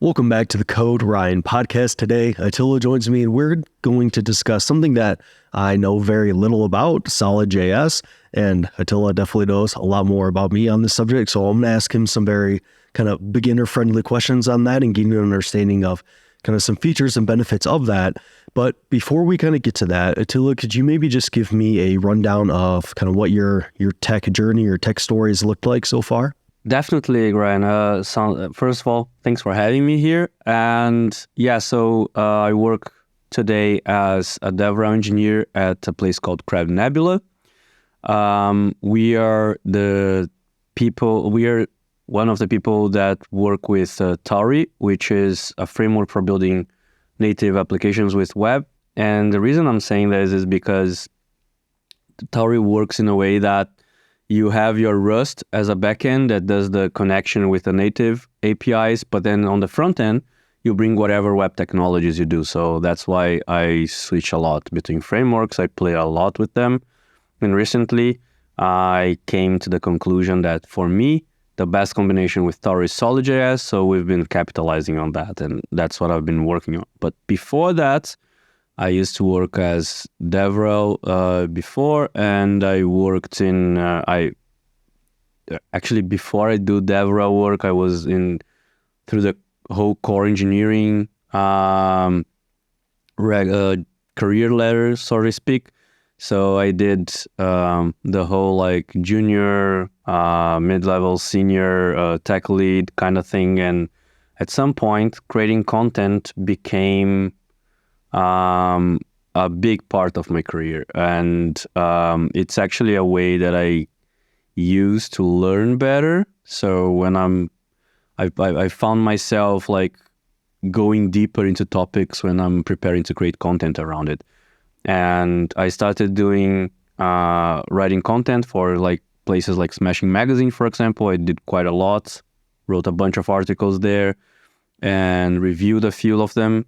Welcome back to the Code Ryan podcast. Today, Atila joins me and we're going to discuss something that I know very little about, SolidJS. And Atila definitely knows a lot more about me on this subject. So I'm going to ask him some very kind of beginner-friendly questions on that and getting an understanding of kind of some features and benefits of that. But before we kind of get to that, Atila, could you maybe just give me a rundown of kind of what your tech journey, your tech story has looked like so far? Definitely, Ryan. First of all, thanks for having me here. And I work today as a DevRel engineer at a place called Crab Nebula. We are one of the people that work with Tauri, which is a framework for building native applications with web. And the reason I'm saying this is because Tauri works in a way that you have your Rust as a backend that does the connection with the native APIs, but then on the front end, you bring whatever web technologies you do. So that's why I switch a lot between frameworks. I play a lot with them. And recently, I came to the conclusion that for me, the best combination with Tauri is SolidJS. So we've been capitalizing on that, and that's what I've been working on. But before that, I used to work as DevRel before, and I worked in, before I do DevRel work, I was through the whole core engineering career ladder, so to speak. So I did the whole junior, mid-level, senior, tech lead kind of thing. And at some point, creating content became a big part of my career, and it's actually a way that I use to learn better. So when I found myself going deeper into topics when I'm preparing to create content around it, and I started doing writing content for places like Smashing Magazine, for example. I did quite a lot, wrote a bunch of articles there, and reviewed a few of them.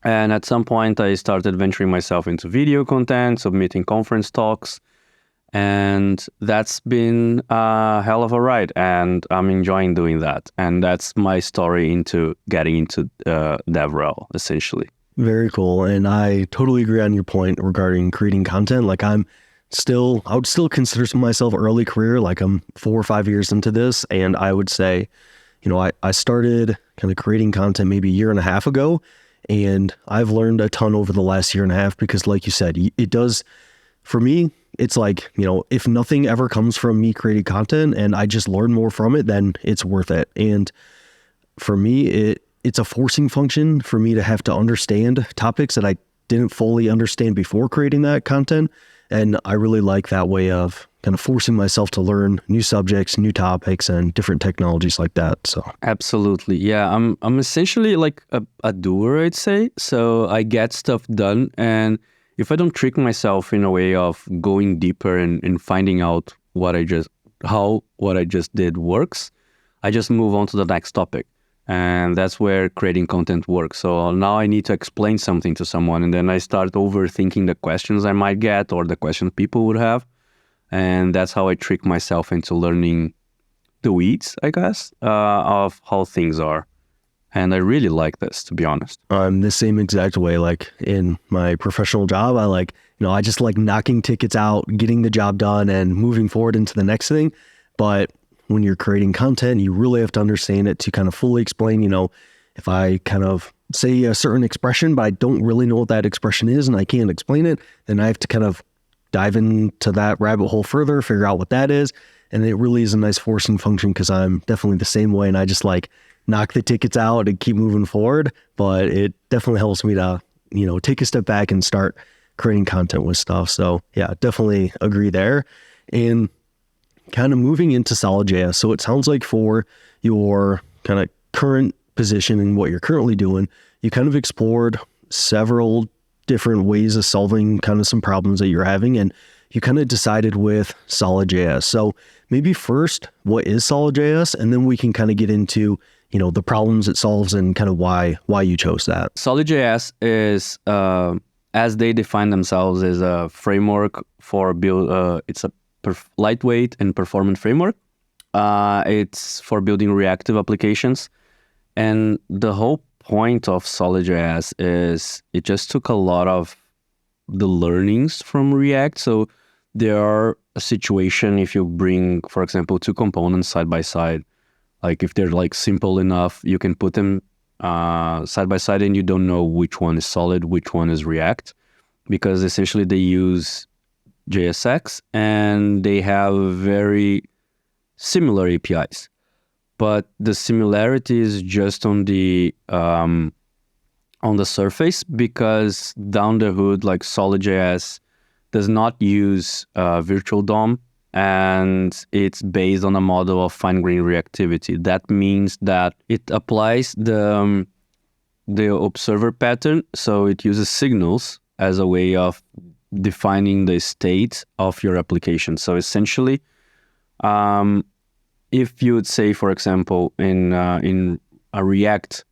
And at some point, I started venturing myself into video content, submitting conference talks, and that's been a hell of a ride, and I'm enjoying doing that. And that's my story into getting into DevRel, essentially. Very cool. And I totally agree on your point regarding creating content. I would still consider myself early career, I'm 4 or 5 years into this, and I would say, I started kind of creating content maybe a year and a half ago. And I've learned a ton over the last year and a half because, like you said, it does, for me, it's if nothing ever comes from me creating content and I just learn more from it, then it's worth it. And for me, it's a forcing function for me to have to understand topics that I didn't fully understand before creating that content. And I really like that way of kind of forcing myself to learn new subjects, new topics, and different technologies like that. So absolutely, yeah. I'm essentially a doer, I'd say. So I get stuff done, and if I don't trick myself in a way of going deeper and finding out how what I just did works, I just move on to the next topic. And that's where creating content works. So now I need to explain something to someone, and then I start overthinking the questions I might get or the questions people would have. And that's how I trick myself into learning the weeds, I guess, of how things are. And I really like this, to be honest. I'm the same exact way. In my professional job, I just like knocking tickets out, getting the job done, and moving forward into the next thing. But when you're creating content, you really have to understand it to kind of fully explain, if I kind of say a certain expression, but I don't really know what that expression is and I can't explain it, then I have to kind of dive into that rabbit hole further, figure out what that is. And it really is a nice forcing function because I'm definitely the same way. And I just knock the tickets out and keep moving forward. But it definitely helps me to, take a step back and start creating content with stuff. So yeah, definitely agree there. And kind of moving into SolidJS. So it sounds like for your kind of current position and what you're currently doing, you kind of explored several different ways of solving kind of some problems that you're having, and you kind of decided with SolidJS. So maybe first, what is SolidJS? And then we can kind of get into, the problems it solves and kind of why you chose that. SolidJS is, as they define themselves, is a framework for build. It's a lightweight and performant framework. It's for building reactive applications. And the whole point of SolidJS is it just took a lot of the learnings from React. So there are a situation if you bring, for example, two components side by side, like if they're like simple enough, you can put them side by side and you don't know which one is Solid, which one is React, because essentially they use JSX and they have very similar APIs. But the similarity is just on the surface, because down the hood, like SolidJS does not use virtual DOM, and it's based on a model of fine-grained reactivity. That means that it applies the observer pattern, so it uses signals as a way of defining the state of your application. So essentially, if you would say, for example, in a React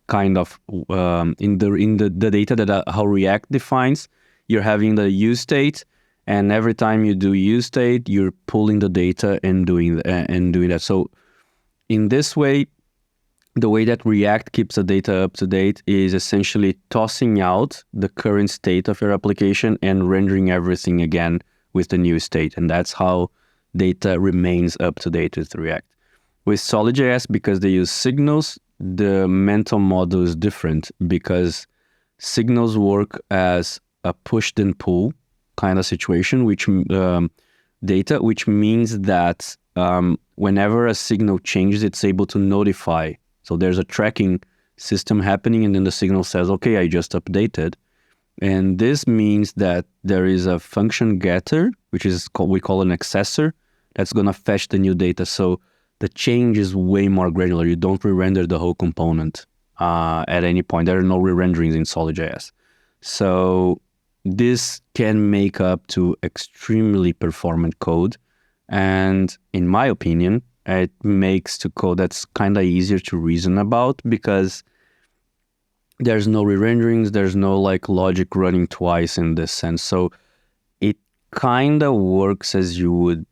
kind of in the data that how React defines, you're having the use state, and every time you do use state, you're pulling the data and doing that. So in this way, the way that React keeps the data up to date is essentially tossing out the current state of your application and rendering everything again with the new state, and that's how data remains up to date with React. With SolidJS, because they use signals, the mental model is different, because signals work as a push then pull kind of situation, which data, which means that whenever a signal changes, it's able to notify. So there's a tracking system happening, and then the signal says, okay, I just updated. And this means that there is a function getter, which is we call an accessor, that's going to fetch the new data. So the change is way more granular. You don't re-render the whole component at any point. There are no re-renderings in SolidJS. So this can make up to extremely performant code. And in my opinion, it makes to code that's kind of easier to reason about, because there's no re-renderings, there's no like logic running twice in this sense. So it kind of works as you would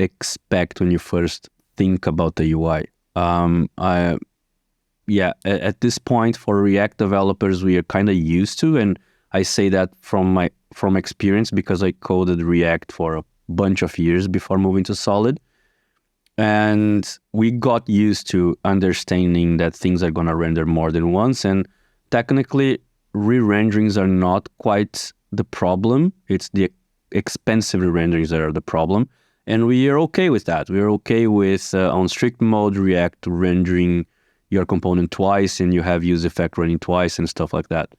expect when you first think about the UI. At this point for React developers, we are kind of used to, and I say that from experience because I coded React for a bunch of years before moving to Solid. And we got used to understanding that things are going to render more than once. And technically, re-renderings are not quite the problem. It's the expensive re-renderings that are the problem. And we are okay with that. We are okay with, on strict mode, React rendering your component twice, and you have use effect running twice and stuff like that.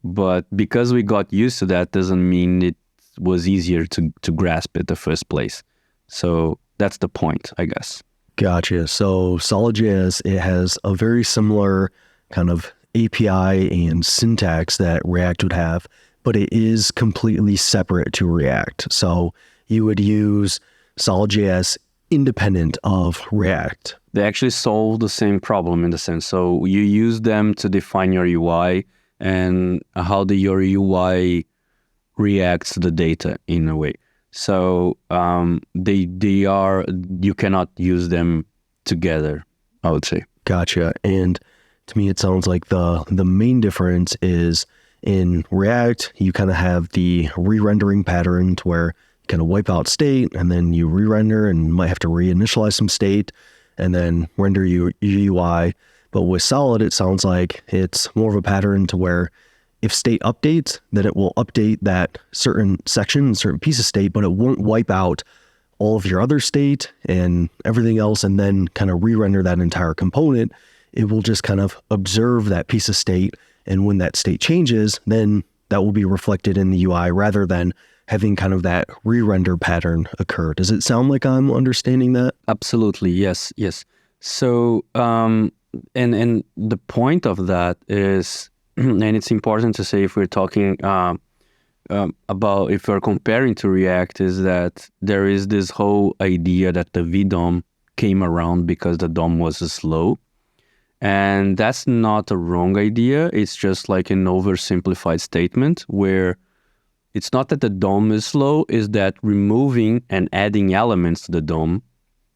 But because we got used to that, doesn't mean it was easier to grasp it in the first place. So that's the point, I guess. Gotcha. So SolidJS, it has a very similar kind of API and syntax that React would have, but it is completely separate to React. So you would use SolidJS independent of React. They actually solve the same problem in the sense. So you use them to define your UI and how your UI reacts to the data in a way. So they are, you cannot use them together, I would say. Gotcha. And to me, it sounds like the main difference is in React, you kind of have the re-rendering pattern to where you kind of wipe out state and then you re-render and might have to reinitialize some state and then render your UI. But with Solid, it sounds like it's more of a pattern to where if state updates, then it will update that certain section, certain piece of state, but it won't wipe out all of your other state and everything else and then kind of re-render that entire component. It will just kind of observe that piece of state. And when that state changes, then that will be reflected in the UI rather than having kind of that re-render pattern occur. Does it sound like I'm understanding that? Absolutely. Yes. So, and the point of that is, and it's important to say if we're talking about, if we're comparing to React, is that there is this whole idea that the VDOM came around because the DOM was slow. And that's not a wrong idea. It's just like an oversimplified statement where it's not that the DOM is slow, is that removing and adding elements to the DOM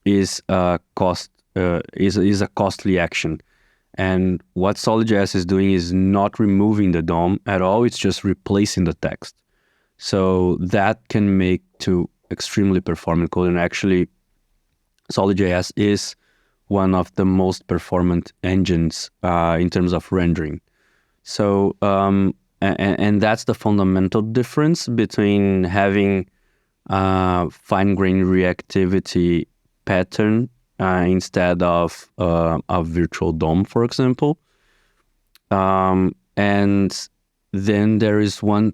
is a costly action. And what SolidJS is doing is not removing the DOM at all. It's just replacing the text. So that can make to extremely performant code. And actually, SolidJS is one of the most performant engines in terms of rendering. So, and that's the fundamental difference between having fine-grained reactivity pattern instead of a virtual DOM, for example. And then there is one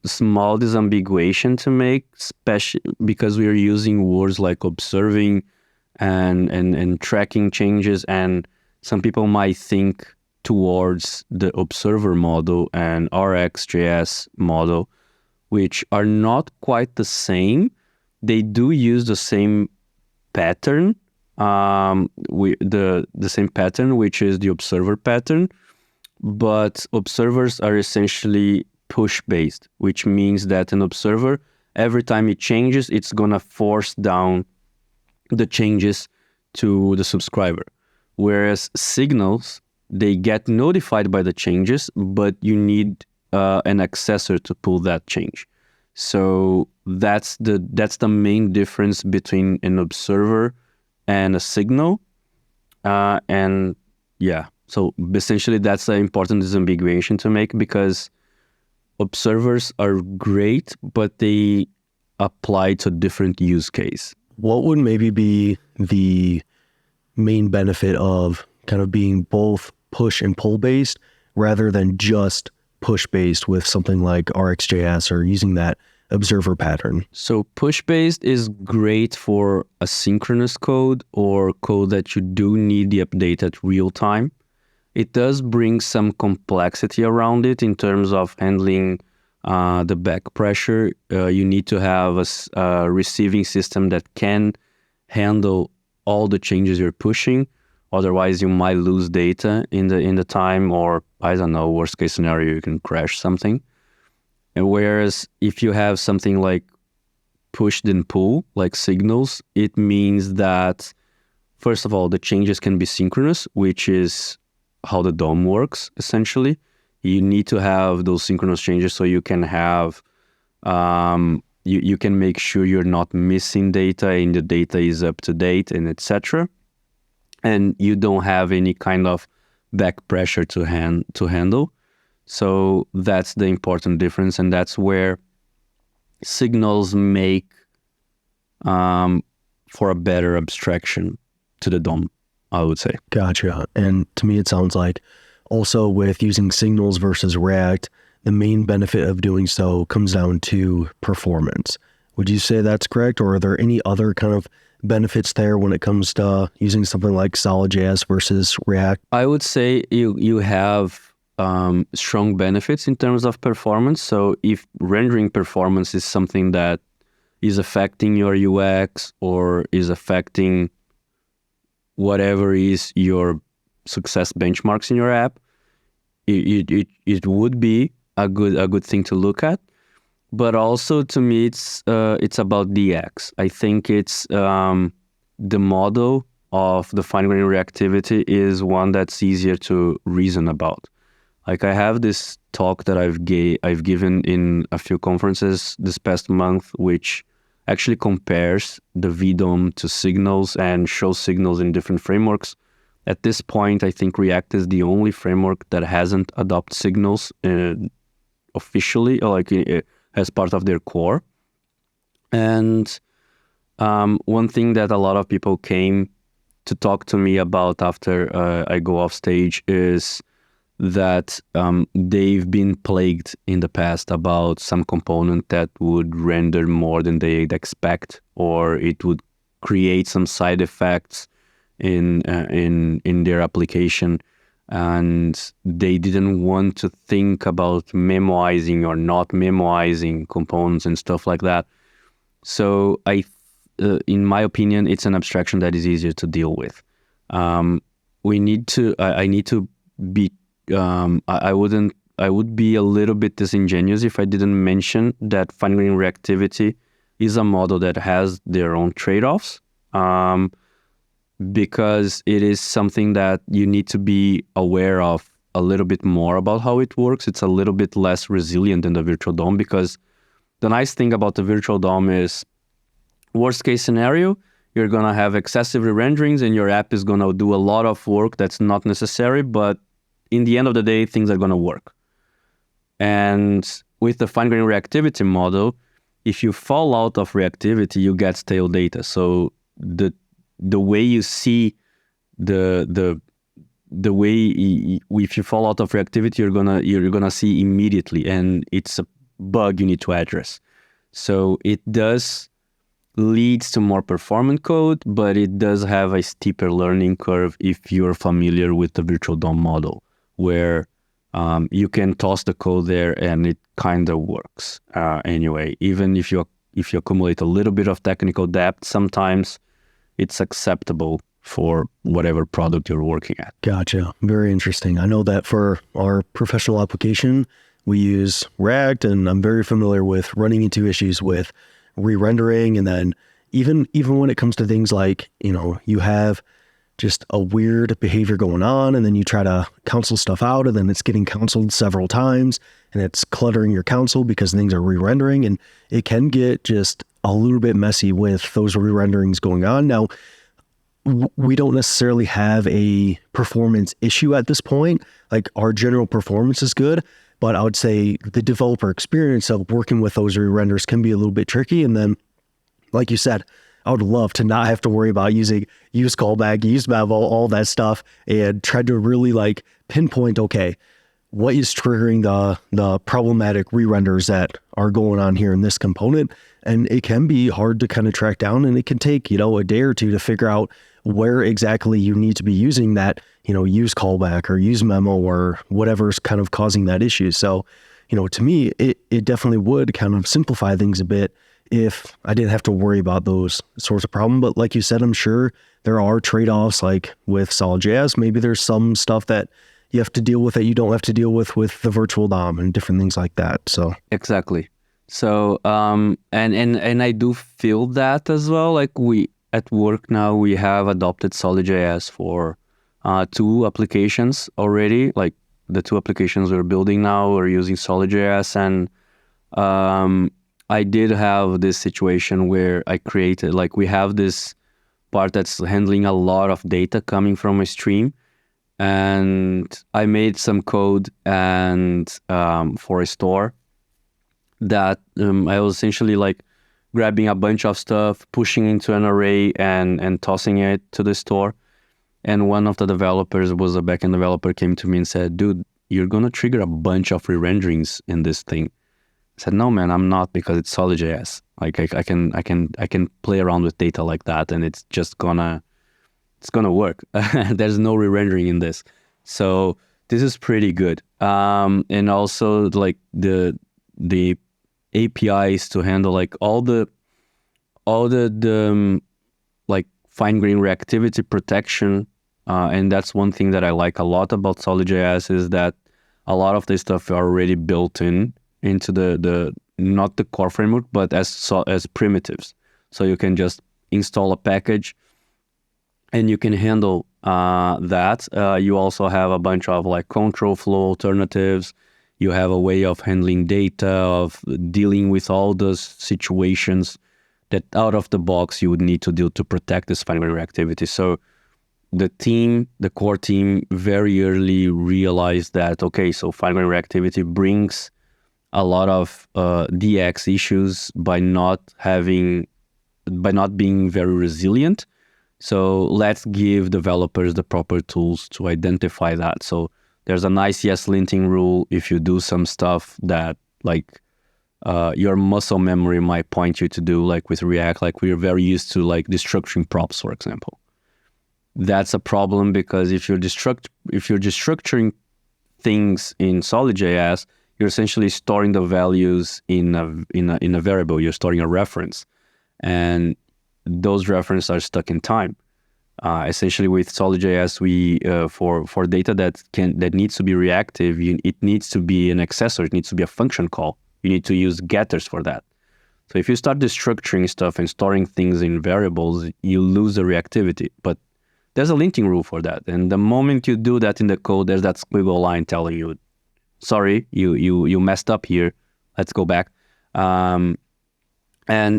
small disambiguation to make, especially because we are using words like observing and tracking changes, and some people might think towards the observer model and RxJS model, which are not quite the same. They do use the same pattern, the same pattern, which is the observer pattern, but observers are essentially push-based, which means that an observer, every time it changes, it's gonna force down the changes to the subscriber. Whereas signals, they get notified by the changes, but you need an accessor to pull that change. So that's the main difference between an observer and a signal. And yeah, so essentially that's an important disambiguation to make, because observers are great, but they apply to different use case. What would maybe be the main benefit of kind of being both push and pull based rather than just push based with something like RxJS or using that observer pattern? So push based is great for asynchronous code or code that you do need the update at real time. It does bring some complexity around it in terms of handling the back pressure. You need to have a receiving system that can handle all the changes you're pushing. Otherwise, you might lose data in the time, or I don't know, worst case scenario, you can crash something. And whereas if you have something like push then pull, like signals, it means that first of all, the changes can be synchronous, which is how the DOM works, essentially. You need to have those synchronous changes so you can have, you can make sure you're not missing data and the data is up to date and etc. And you don't have any kind of back pressure to handle. So that's the important difference, and that's where signals make for a better abstraction to the DOM, I would say. Gotcha. And to me, it sounds like also with using signals versus React, the main benefit of doing so comes down to performance. Would you say that's correct? Or are there any other kind of benefits there when it comes to using something like SolidJS versus React? I would say you have strong benefits in terms of performance. So if rendering performance is something that is affecting your UX or is affecting whatever is your success benchmarks in your app, it would be a good thing to look at. But also to me, it's about DX. I think it's the model of the fine-grained reactivity is one that's easier to reason about. Like I have this talk that I've given in a few conferences this past month, which actually compares the VDOM to signals and shows signals in different frameworks. At this point, I think React is the only framework that hasn't adopted signals officially, like as part of their core. And one thing that a lot of people came to talk to me about after I go off stage is that they've been plagued in the past about some component that would render more than they'd expect, or it would create some side effects in their application, and they didn't want to think about memoizing or not memoizing components and stuff like that. So in my opinion, it's an abstraction that is easier to deal with. I need to be. I would be a little bit disingenuous if I didn't mention that fine-grained reactivity is a model that has their own trade-offs. because it is something that you need to be aware of a little bit more about how it works. It's a little bit less resilient than the virtual DOM, because the nice thing about the virtual DOM is, worst case scenario, you're going to have excessive re-renderings and your app is going to do a lot of work that's not necessary, but in the end of the day, things are going to work. And with the fine-grained reactivity model, if you fall out of reactivity, you get stale data. So the way you see the way if you fall out of reactivity, you're gonna see immediately, and it's a bug you need to address. So it does leads to more performant code, but it does have a steeper learning curve if you're familiar with the virtual DOM model, where you can toss the code there and it kind of works anyway. Even if you accumulate a little bit of technical debt, sometimes it's acceptable for whatever product you're working at. Gotcha. Very interesting. I know that for our professional application, we use React, and I'm very familiar with running into issues with re-rendering. And then even when it comes to things like, you have just a weird behavior going on, and then you try to counsel stuff out, and then it's getting counseled several times, and it's cluttering your counsel because things are re-rendering, and it can get just a little bit messy with those re-renderings going on. Now, we don't necessarily have a performance issue at this point. Like, our general performance is good, but I would say the developer experience of working with those re-renders can be a little bit tricky. And then, like you said, I would love to not have to worry about using use callback, use bevel, all that stuff, and try to really pinpoint, okay, what is triggering the problematic re-renders that are going on here in this component. And it can be hard to kind of track down, and it can take, a day or two to figure out where exactly you need to be using that, use callback or use memo or whatever's kind of causing that issue. So, to me, it definitely would kind of simplify things a bit if I didn't have to worry about those sorts of problems. But like you said, I'm sure there are trade-offs, like with SolidJS. Maybe there's some stuff that you have to deal with that you don't have to deal with the virtual DOM and different things like that. So exactly. So and I do feel that as well. Like, we at work now, we have adopted SolidJS for 2 applications already. Like, the 2 applications we're building now, we're using SolidJS, and I did have this situation where I created, we have this part that's handling a lot of data coming from a stream, and I made some code and for a store that I was essentially grabbing a bunch of stuff, pushing into an array, and tossing it to the store. And one of the developers, was a backend developer, came to me and said, "Dude, you're gonna trigger a bunch of re-renderings in this thing." I said, "No, man, I'm not, because it's SolidJS. I can play around with data like that, and it's just gonna work. There's no re-rendering in this." So this is pretty good. And also the APIs to handle all the fine-grained reactivity protection, and that's one thing that I like a lot about SolidJS, is that a lot of this stuff are already built into the not the core framework, but as primitives. So you can just install a package and you can handle that. You also have a bunch of control flow alternatives. You have a way of handling data, of dealing with all those situations that out of the box you would need to deal to protect this fine-grained reactivity. So the core team very early realized that, okay, so fine-grained reactivity brings a lot of DX issues by not being very resilient. So let's give developers the proper tools to identify that. So there's a nice yes-linting rule if you do some stuff that your muscle memory might point you to do, with React. We're very used to destructuring props, for example. That's a problem, because if you're destructuring things in SolidJS, you're essentially storing the values in a variable. You're storing a reference, and those references are stuck in time. Essentially, with SolidJS, we for data that needs to be reactive, it needs to be an accessor. It needs to be a function call. You need to use getters for that. So if you start destructuring stuff and storing things in variables, you lose the reactivity. But there's a linting rule for that. And the moment you do that in the code, there's that squiggle line telling you, sorry, you messed up here. Let's go back. And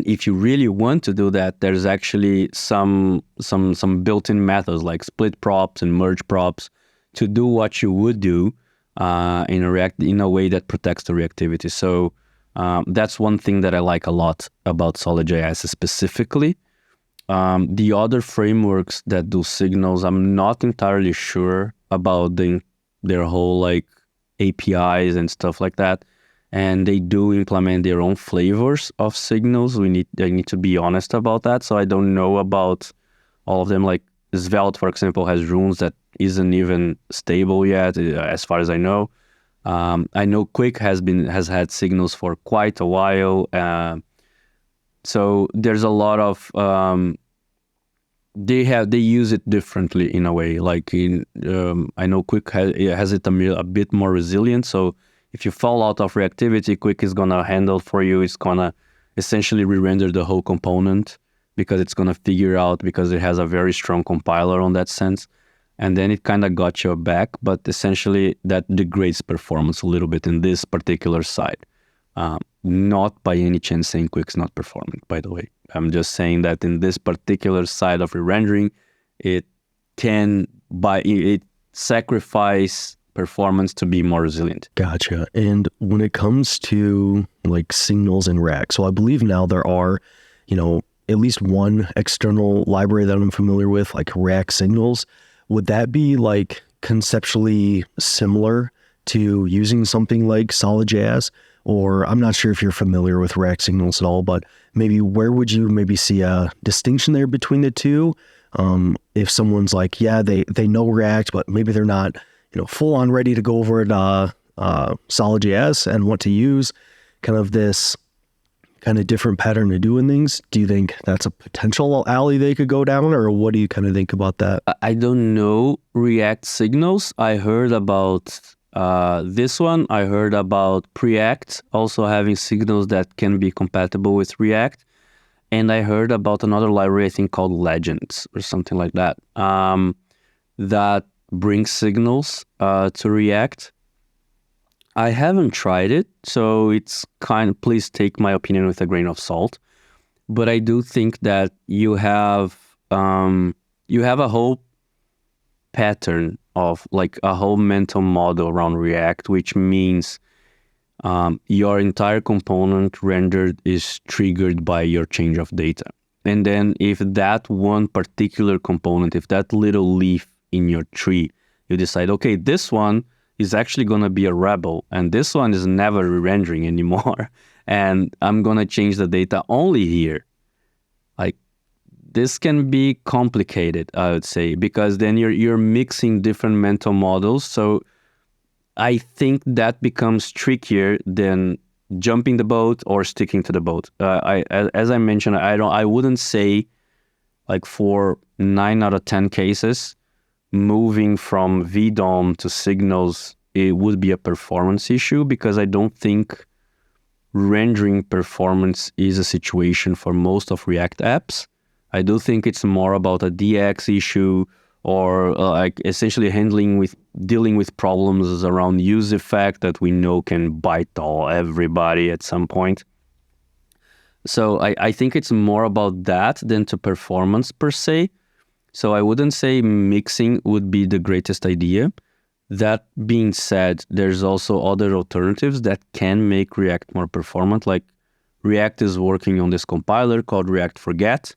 if you really want to do that, there's actually some built-in methods like split props and merge props to do what you would do in React in a way that protects the reactivity. So that's one thing that I like a lot about SolidJS specifically. The other frameworks that do signals, I'm not entirely sure about their whole like APIs and stuff like that. And they do implement their own flavors of signals. I need to be honest about that. So I don't know about all of them. Like Svelte, for example, has runes that isn't even stable yet, as far as I know. I know Quick has had signals for quite a while. So there's a lot of they use it differently in a way. Like I know Quick has it a bit more resilient. So if you fall out of reactivity, Quick is gonna handle for you. It's gonna essentially re-render the whole component because it's gonna figure out, because it has a very strong compiler on that sense. And then it kind of got your back, but essentially that degrades performance a little bit in this particular side. Not by any chance saying Quick's not performant, by the way. I'm just saying that in this particular side of re-rendering, it sacrifice performance to be more resilient. Gotcha. And when it comes to like signals in React, so I believe now there are, at least one external library that I'm familiar with, like React Signals. Would that be like conceptually similar to using something like SolidJS? Or I'm not sure if you're familiar with React Signals at all, but maybe where would you maybe see a distinction there between the two? If someone's like, yeah, they know React, but maybe they're not full on ready to go over at SolidJS and want to use kind of this kind of different pattern of doing things. Do you think that's a potential alley they could go down, or what do you kind of think about that? I don't know React Signals. I heard about this one. I heard about Preact also having signals that can be compatible with React. And I heard about another library, I think called Legends or something like that, that brings signals to React. I haven't tried it, so it's please take my opinion with a grain of salt. But I do think that you have a whole pattern of like a whole mental model around React, which means your entire component rendered is triggered by your change of data. And then if that one particular component, if that little leaf in your tree, you decide, okay, this one is actually going to be a rebel, and this one is never re-rendering anymore, and I'm going to change the data only here. Like, this can be complicated, I would say, because then you're mixing different mental models. So I think that becomes trickier than jumping the boat or sticking to the boat. As I mentioned, I wouldn't say, like, for 9 out of 10 cases, moving from VDOM to signals, it would be a performance issue, because I don't think rendering performance is a situation for most of React apps. I do think it's more about a DX issue, or like essentially dealing with problems around use effect that we know can bite everybody at some point. So I think it's more about that than to performance per se. So I wouldn't say mixing would be the greatest idea. That being said, there's also other alternatives that can make React more performant. Like React is working on this compiler called React Forget,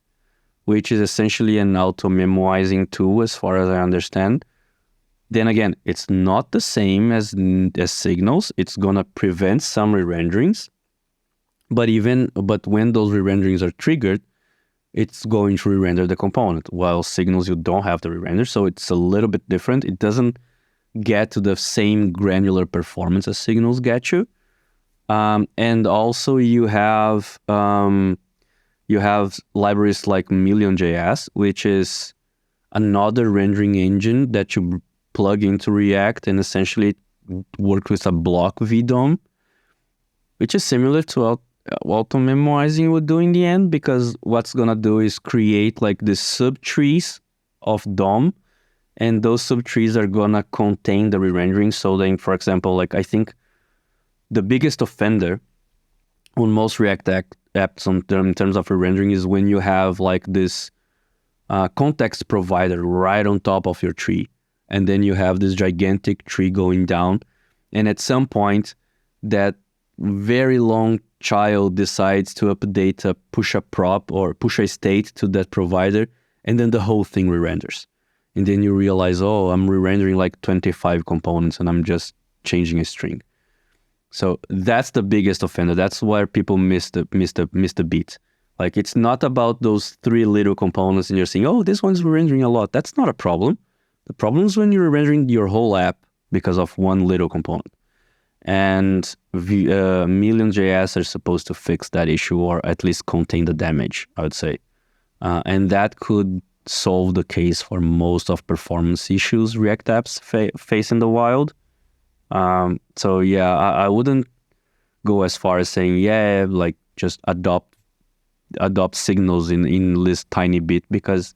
which is essentially an auto-memoizing tool as far as I understand. Then again, it's not the same as signals. It's going to prevent some re-renderings. But when those re-renderings are triggered, it's going to re-render the component. While signals, you don't have the re-render, so it's a little bit different. It doesn't get to the same granular performance as signals get you. And also you have libraries like Million.js, which is another rendering engine that you plug into React and essentially work with a block VDOM, which is similar to auto-memoizing would do in the end, because what's going to do is create like the subtrees of DOM, and those subtrees are gonna contain the re-rendering. So then, for example, like I think the biggest offender on most React apps in terms of re-rendering is when you have like this context provider right on top of your tree, and then you have this gigantic tree going down, and at some point that very long child decides to update a push a prop or push a state to that provider, and then the whole thing re-renders. And then you realize, oh, I'm re-rendering like 25 components and I'm just changing a string. So that's the biggest offender. That's where people miss the beat. Like, it's not about those 3 little components and you're saying, oh, this one's re-rendering a lot. That's not a problem. The problem is when you're rendering your whole app because of one little component. And Million.js are supposed to fix that issue, or at least contain the damage, I would say. And that could solve the case for most of performance issues React apps face in the wild. So yeah, I wouldn't go as far as saying, yeah, like just adopt signals in this tiny bit, because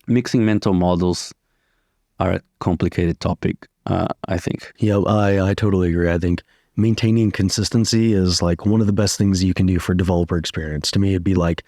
mixing mental models are a complicated topic, I think. Yeah, I totally agree. I think maintaining consistency is like one of the best things you can do for developer experience. To me, it'd be like,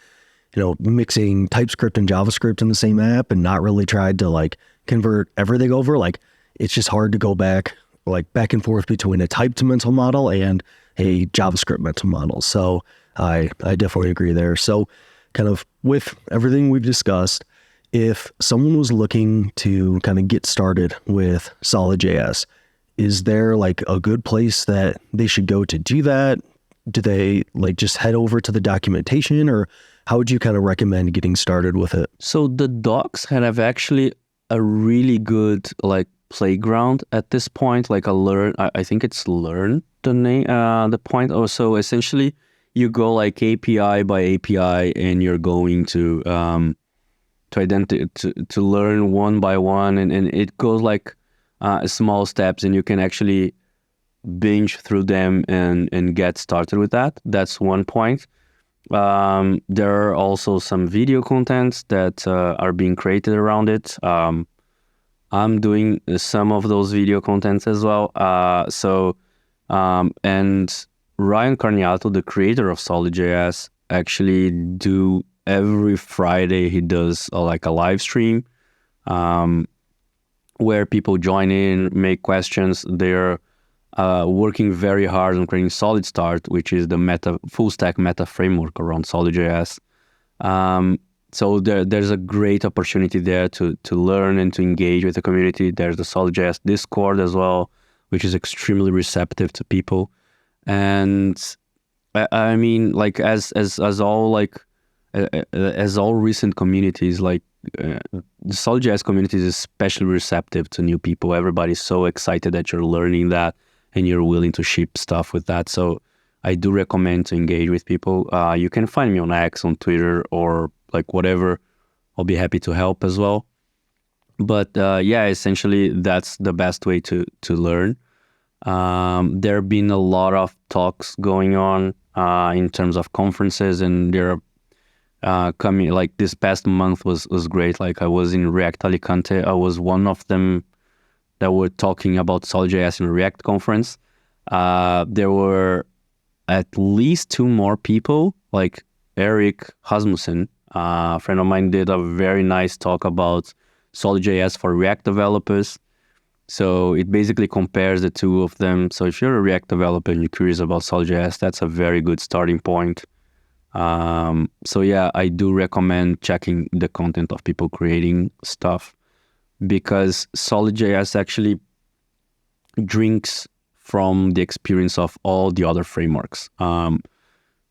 mixing TypeScript and JavaScript in the same app and not really tried to like convert everything over. Like, it's just hard to go back and forth between a typed mental model and a JavaScript mental model. So I definitely agree there. So kind of with everything we've discussed, if someone was looking to kind of get started with SolidJS, is there like a good place that they should go to do that? Do they like just head over to the documentation, or how would you kind of recommend getting started with it? So the docs have actually a really good like playground at this point, like I think it's learn the name, the point. Oh, so essentially you go like API by API and you're going to learn one by one, and it goes like small steps, and you can actually binge through them and get started with that. That's one point. There are also some video contents that are being created around it. I'm doing some of those video contents as well. And Ryan Carniato, the creator of SolidJS, actually every Friday he does like a live stream where people join in, make questions. They're working very hard on creating Solid Start, which is the full stack meta framework around SolidJS. So there's a great opportunity there to learn and to engage with the community. There's the SolidJS Discord as well, which is extremely receptive to people. And I mean, like as all recent communities, like the SolidJS community is especially receptive to new people. Everybody's so excited that you're learning that and you're willing to ship stuff with that. So I do recommend to engage with people. You can find me on X, on Twitter, or like whatever. I'll be happy to help as well. But yeah, essentially that's the best way to learn. There have been a lot of talks going on in terms of conferences, and they're coming. Like this past month was great. Like I was in React Alicante. I was one of them that were talking about SolidJS and React conference. There were at least 2 more people, like Eric Hasmussen, a friend of mine, did a very nice talk about SolidJS for React developers. So it basically compares the two of them. So if you're a React developer and you're curious about SolidJS, that's a very good starting point. So yeah, I do recommend checking the content of people creating stuff, because SolidJS actually drinks from the experience of all the other frameworks.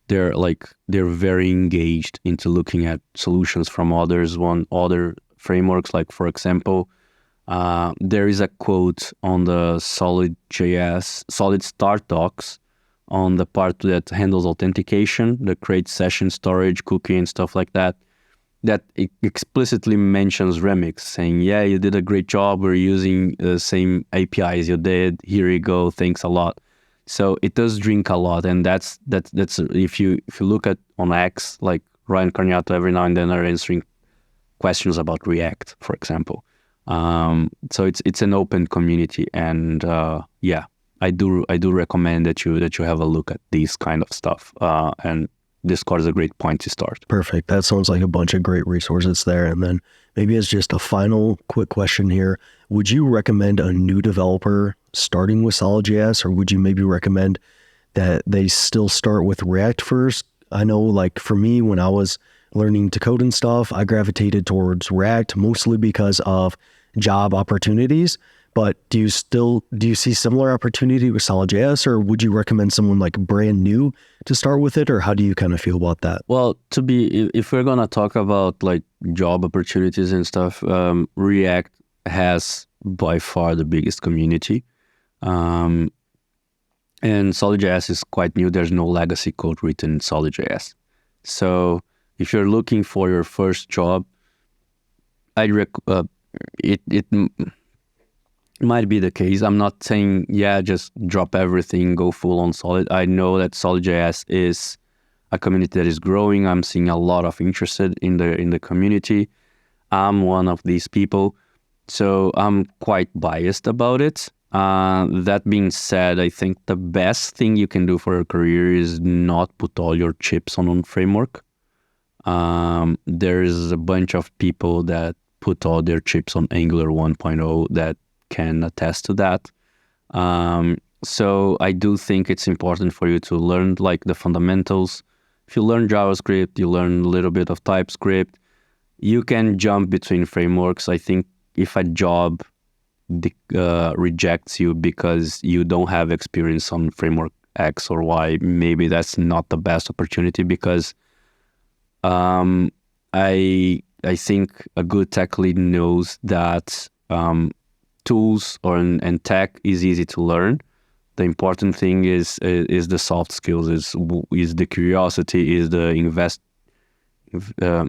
They're very engaged into looking at solutions from other frameworks. Like for example, there is a quote on the SolidJS Solid Start docs on the part that handles authentication, that creates session storage, cookie, and stuff like that. That explicitly mentions Remix, saying, yeah, you did a great job. We're using the same APIs you did. Here you go. Thanks a lot. So it does drink a lot. And that's if you look at on X, like Ryan Carniato every now and then are answering questions about React, for example. So it's an open community, and I do recommend that you have a look at these kind of stuff. And Discord is a great point to start. Perfect. That sounds like a bunch of great resources there. And then maybe as just a final quick question here, would you recommend a new developer starting with SolidJS, or would you maybe recommend that they still start with React first? I know, like, for me, when I was learning to code and stuff, I gravitated towards React mostly because of job opportunities. But do you see similar opportunity with SolidJS, or would you recommend someone like brand new to start with it, or how do you kind of feel about that? Well, if we're gonna talk about like job opportunities and stuff, React has by far the biggest community, and SolidJS is quite new. There's no legacy code written in SolidJS, so if you're looking for your first job, it might be the case. I'm not saying, just drop everything, go full on Solid. I know that SolidJS is a community that is growing. I'm seeing a lot of interest in the community. I'm one of these people, so I'm quite biased about it. That being said, I think the best thing you can do for a career is not put all your chips on one framework. There's a bunch of people that put all their chips on Angular 1.0 that can attest to that. So I do think it's important for you to learn like the fundamentals. If you learn JavaScript, you learn a little bit of TypeScript, you can jump between frameworks. I think if a job rejects you because you don't have experience on framework X or Y, maybe that's not the best opportunity, because I think a good tech lead knows that tools and tech is easy to learn. The important thing is the soft skills, is the curiosity, is the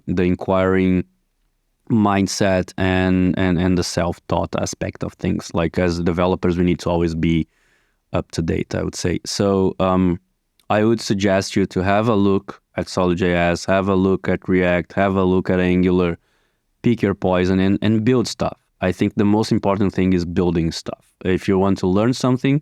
inquiring mindset and the self-taught aspect of things. Like, as developers, we need to always be up to date, I would say. So I would suggest you to have a look at SolidJS, have a look at React, have a look at Angular, pick your poison and build stuff. I think the most important thing is building stuff. If you want to learn something,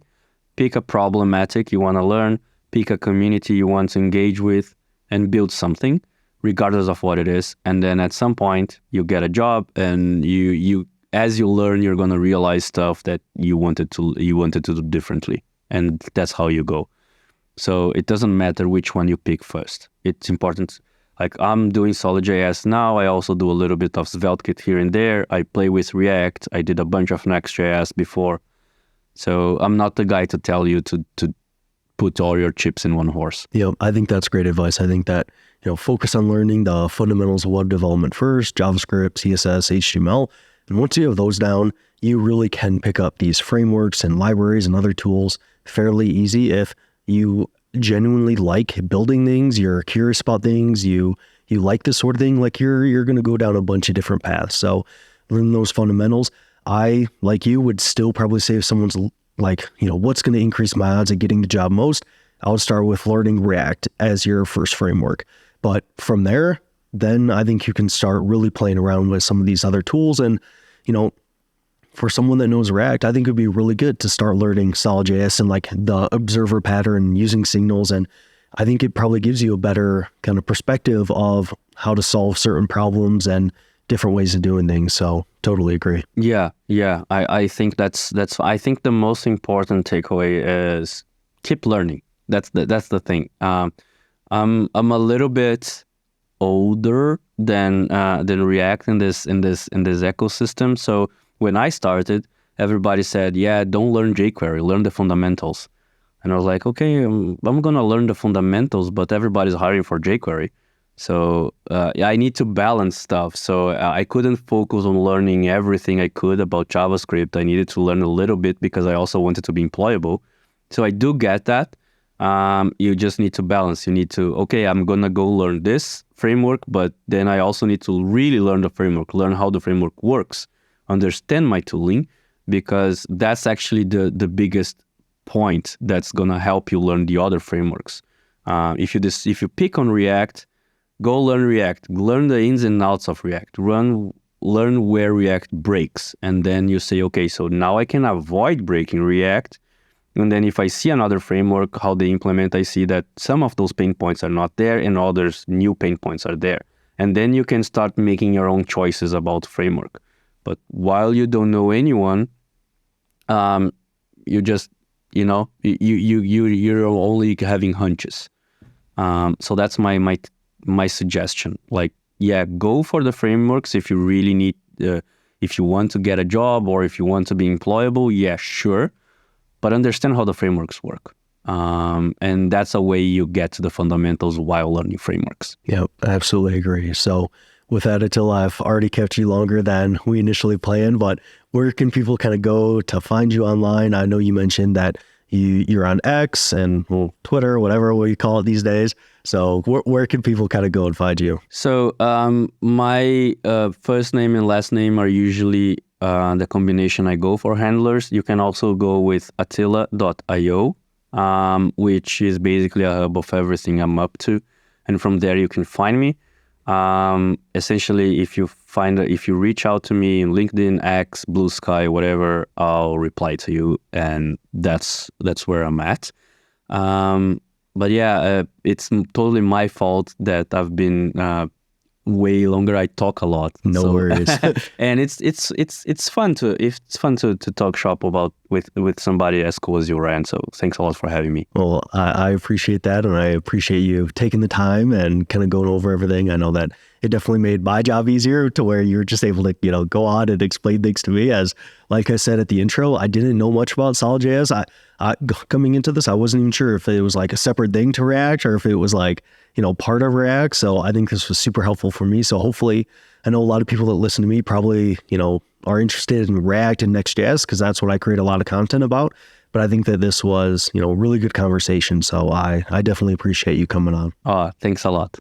pick a problematic you want to learn, pick a community you want to engage with, and build something, regardless of what it is. And then at some point, you get a job, and you as you learn, you're gonna realize stuff that you wanted to do differently, and that's how you go. So it doesn't matter which one you pick first. It's important. Like, I'm doing SolidJS now. I also do a little bit of SvelteKit here and there. I play with React. I did a bunch of Next.js before. So I'm not the guy to tell you to put all your chips in one horse. Yeah, I think that's great advice. I think that, focus on learning the fundamentals of web development first, JavaScript, CSS, HTML. And once you have those down, you really can pick up these frameworks and libraries and other tools fairly easy if you genuinely like building things, you're curious about things, you like this sort of thing. Like, you're going to go down a bunch of different paths. So learn those fundamentals. I, like you, would still probably say, if someone's like, what's going to increase my odds of getting the job most, I would start with learning React as your first framework. But from there, then I think you can start really playing around with some of these other tools. And, for someone that knows React, I think it'd be really good to start learning SolidJS and like the observer pattern, using signals. And I think it probably gives you a better kind of perspective of how to solve certain problems and different ways of doing things. So totally agree. Yeah. I think that's I think the most important takeaway is keep learning. That's the thing. I'm a little bit older than React in this ecosystem. So when I started, everybody said, don't learn jQuery, learn the fundamentals. And I was like, okay, I'm going to learn the fundamentals, but everybody's hiring for jQuery. So I need to balance stuff. So I couldn't focus on learning everything I could about JavaScript. I needed to learn a little bit because I also wanted to be employable. So I do get that. You just need to balance. You need to, okay, I'm going to go learn this framework, but then I also need to really learn the framework, learn how the framework works, understand my tooling, because that's actually the biggest point that's going to help you learn the other frameworks. If you pick on React, go learn React, learn the ins and outs of React, learn where React breaks. And then you say, okay, so now I can avoid breaking React. And then if I see another framework, how they implement, I see that some of those pain points are not there and others, new pain points are there. And then you can start making your own choices about framework. But while you don't know anyone, you just, you're only having hunches. So that's my suggestion. Like, yeah, go for the frameworks if you really need, if you want to get a job or if you want to be employable, yeah, sure. But understand how the frameworks work. And that's a way you get to the fundamentals while learning frameworks. Yep, I absolutely agree. So with that, Atila, I've already kept you longer than we initially planned, but where can people kind of go to find you online? I know you mentioned that you're on X and Twitter, whatever you call it these days. So where can people kind of go and find you? So my first name and last name are usually the combination I go for handlers. You can also go with atila.io, which is basically a hub of everything I'm up to. And from there you can find me. Essentially, if you reach out to me in LinkedIn, X, Blue Sky, whatever, I'll reply to you, and that's where I'm at. But yeah, it's totally my fault that I've been way longer. I talk a lot. No worries. And it's fun to talk shop about with somebody as cool as you, Ryan. So thanks a lot for having me. Well, I appreciate that, and I appreciate you taking the time and kind of going over everything. I know that it definitely made my job easier to where you're just able to, go on and explain things to me. As like I said at the intro, I didn't know much about SolidJS. I coming into this, I wasn't even sure if it was like a separate thing to React or if it was like, part of React. So I think this was super helpful for me. So hopefully, I know a lot of people that listen to me probably, are interested in React and Next.js because that's what I create a lot of content about. But I think that this was, a really good conversation. So I definitely appreciate you coming on. Thanks a lot.